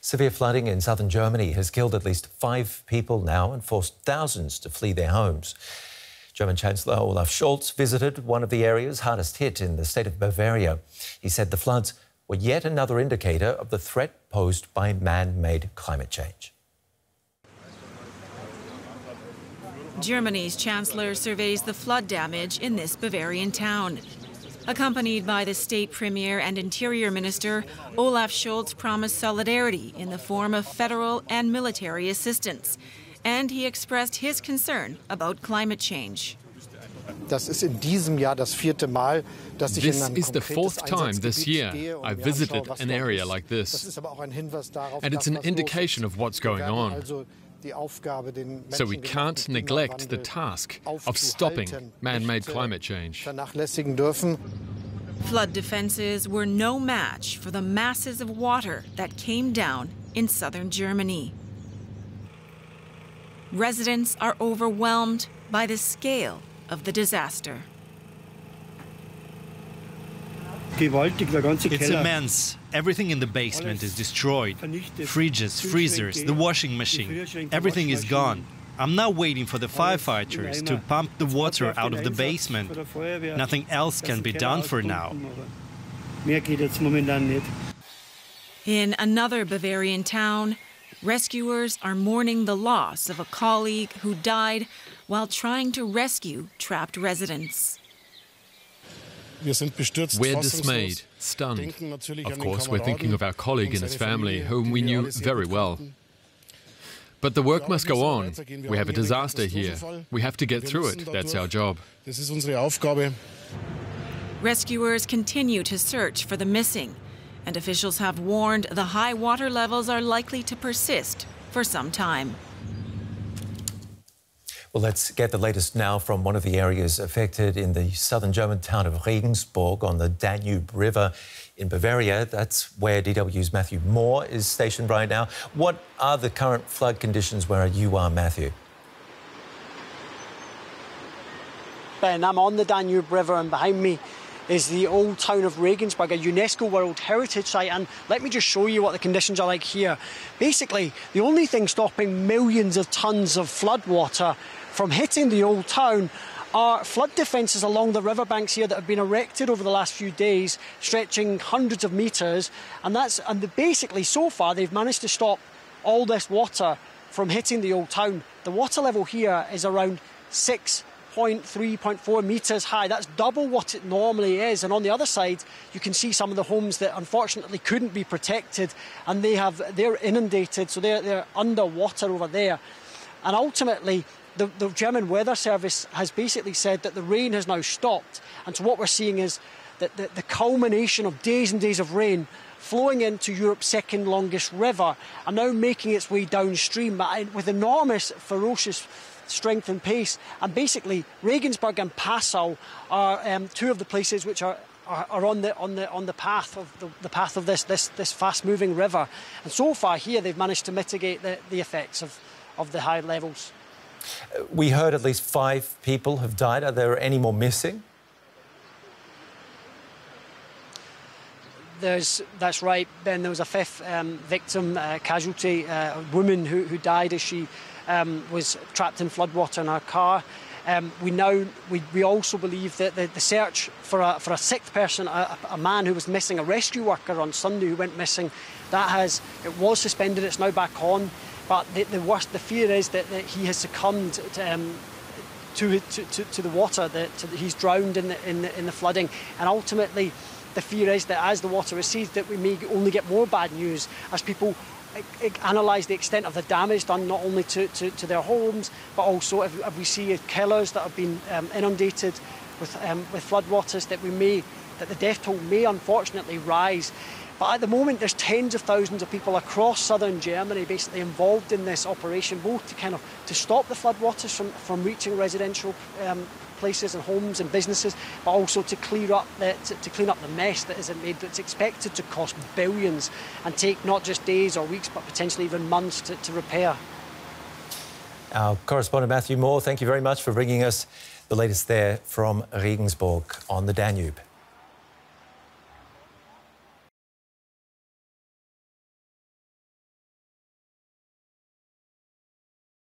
Severe flooding in southern Germany has killed at least 5 people now and forced thousands to flee their homes. German Chancellor Olaf Scholz visited one of the areas hardest hit in the state of Bavaria. He said the floods were yet another indicator of the threat posed by man-made climate change. Germany's Chancellor surveys the flood damage in this Bavarian town. Accompanied by the state premier and interior minister, Olaf Scholz promised solidarity in the form of federal and military assistance. And he expressed his concern about climate change. This is the 4th time this year I've visited an area like this. And it's an indication of what's going on. So we can't neglect the task of stopping man-made climate change. Flood defenses were no match for the masses of water that came down in southern Germany. Residents are overwhelmed by the scale of the disaster. It's immense. Everything in the basement is destroyed. Fridges, freezers, the washing machine, everything is gone. I'm now waiting for the firefighters to pump the water out of the basement. Nothing else can be done for now. In another Bavarian town, rescuers are mourning the loss of a colleague who died while trying to rescue trapped residents. We're dismayed, stunned. Of course, we're thinking of our colleague and his family, whom we knew very well. But the work must go on. We have a disaster here. We have to get through it. That's our job. Rescuers continue to search for the missing, and officials have warned the high water levels are likely to persist for some time. Well, let's get the latest now from one of the areas affected in the southern German town of Regensburg on the Danube River in Bavaria. That's where DW's Matthew Moore is stationed right now. What are the current flood conditions where you are, Matthew? Ben, I'm on the Danube River and behind me is the old town of Regensburg, a UNESCO World Heritage Site, and let me just show you what the conditions are like here. Basically, the only thing stopping millions of tonnes of floodwater from hitting the old town are flood defences along the riverbanks here that have been erected over the last few days, stretching hundreds of metres, and basically so far they've managed to stop all this water from hitting the old town. The water level here is around 6.4 metres high. That's double what it normally is. And on the other side, you can see some of the homes that unfortunately couldn't be protected, and they're inundated, so they're underwater over there. And ultimately, the German Weather Service has basically said that the rain has now stopped. And so what we're seeing is that the culmination of days and days of rain flowing into Europe's second longest river and now making its way downstream with enormous, ferocious strength and pace. And basically, Regensburg and Passau are two of the places which are on the path of this fast-moving river. And so far here, they've managed to mitigate the effects of the high levels. We heard at least 5 people have died. Are there any more missing? That's right, Ben. There was a 5th victim, casualty, a woman who died as she was trapped in floodwater in her car. We also believe that the search for a 6th person, a man who was missing, a rescue worker on Sunday who went missing, it was suspended. It's now back on. But the fear is that he has succumbed to the water, that he's drowned in the flooding, and ultimately the fear is that as the water recedes, that we may only get more bad news as people analyse the extent of the damage done not only to their homes, but also if we see killers that have been inundated with floodwaters, that the death toll may unfortunately rise. But at the moment, there's tens of thousands of people across southern Germany basically involved in this operation, both to stop the floodwaters from reaching residential places and homes and businesses, but also to clean up the mess that is made. That's expected to cost billions and take not just days or weeks, but potentially even months to repair. Our correspondent Matthew Moore, thank you very much for bringing us the latest there from Regensburg on the Danube.